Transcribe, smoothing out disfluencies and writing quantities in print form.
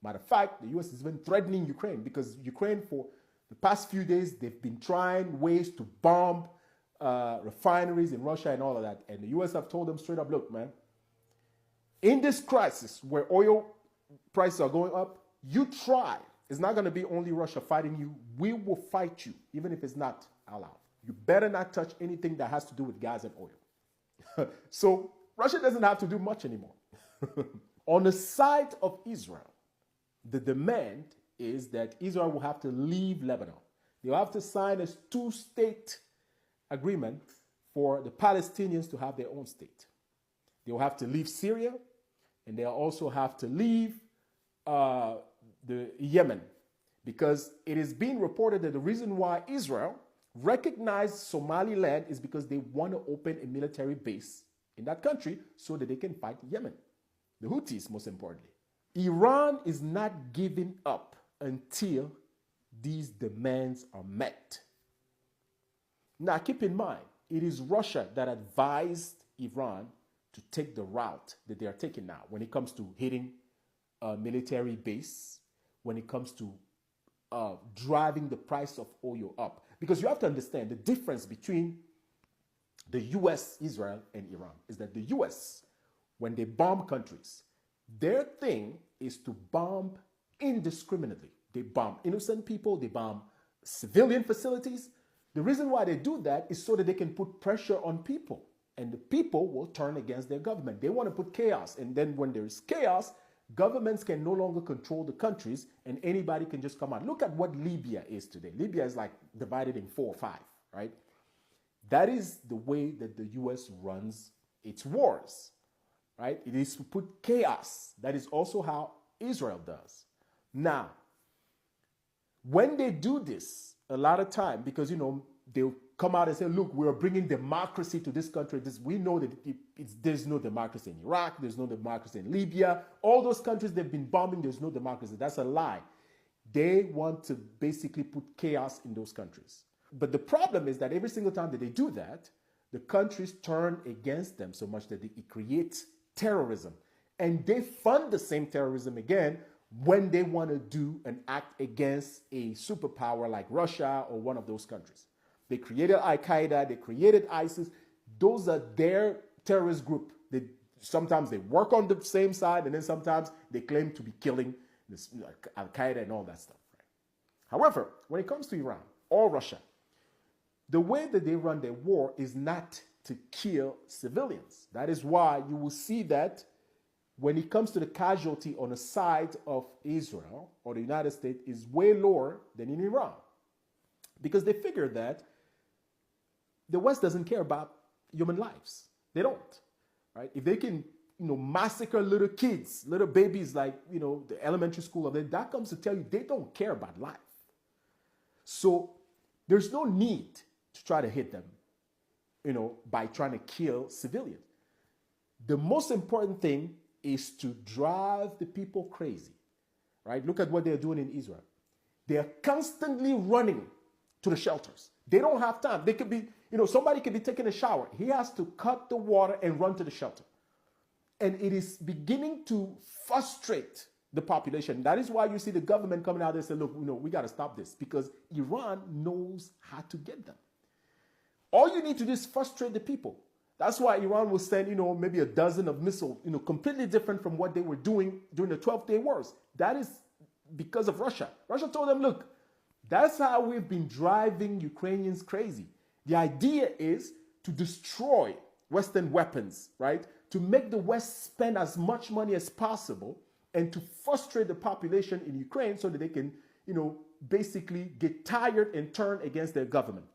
Matter of fact, the U.S. is even threatening Ukraine because Ukraine, for the past few days, they've been trying ways to bomb refineries in Russia and all of that. And the U.S. have told them straight up, look, man, in this crisis where oil prices are going up, you try. It's not going to be only Russia fighting you. We will fight you, even if it's not allowed. You better not touch anything that has to do with gas and oil. So Russia doesn't have to do much anymore. On the side of Israel, the demand is that Israel will have to leave Lebanon. They'll have to sign a two-state agreement for the Palestinians to have their own state. They'll have to leave Syria, and they'll also have to leave the Yemen, because it is being reported that the reason why Israel recognized Somaliland is because they want to open a military base in that country so that they can fight Yemen, the Houthis most importantly. Iran is not giving up until these demands are met. Now keep in mind, it is Russia that advised Iran to take the route that they are taking now when it comes to hitting a military base, when it comes to driving the price of oil up. Because you have to understand the difference between the US, Israel, and Iran is that the US, when they bomb countries, their thing is to bomb indiscriminately. They bomb innocent people, they bomb civilian facilities. The reason why they do that is so that they can put pressure on people, and the people will turn against their government. They want to put chaos, and then when there is chaos, governments can no longer control the countries and anybody can just come out. Look at what Libya is today. Libya is like divided in 4 or 5, right? That is the way that the US runs its wars, right? It is to put chaos. That is also how Israel does. Now, when they do this, a lot of time, because, you know, they'll come out and say, look, we're bringing democracy to this country. We know that there's no democracy in Iraq. There's no democracy in Libya. All those countries they've been bombing, there's no democracy. That's a lie. They want to basically put chaos in those countries. But the problem is that every single time that they do that, the countries turn against them so much that it creates terrorism. And they fund the same terrorism again when they want to do an act against a superpower like Russia or one of those countries. They created Al-Qaeda, they created ISIS. Those are their terrorist group. Sometimes they work on the same side, and then sometimes they claim to be killing Al-Qaeda and all that stuff. Right? However, when it comes to Iran or Russia, the way that they run their war is not to kill civilians. That is why you will see that when it comes to the casualty on the side of Israel or the United States is way lower than in Iran. Because they figure that the West doesn't care about human lives. They don't, right? If they can, massacre little kids, little babies, like, the elementary school of them, that comes to tell you they don't care about life. So there's no need to try to hit them, by trying to kill civilians. The most important thing is to drive the people crazy, right? Look at what they're doing in Israel. They're constantly running to the shelters. They don't have time. They could be, somebody could be taking a shower. He has to cut the water and run to the shelter. And it is beginning to frustrate the population. That is why you see the government coming out and saying, look, we got to stop this, because Iran knows how to get them. All you need to do is frustrate the people. That's why Iran will send, maybe a dozen of missiles, completely different from what they were doing during the 12-day wars. That is because of Russia. Russia told them, look, that's how we've been driving Ukrainians crazy. The idea is to destroy Western weapons, right? To make the West spend as much money as possible and to frustrate the population in Ukraine so that they can, basically get tired and turn against their government.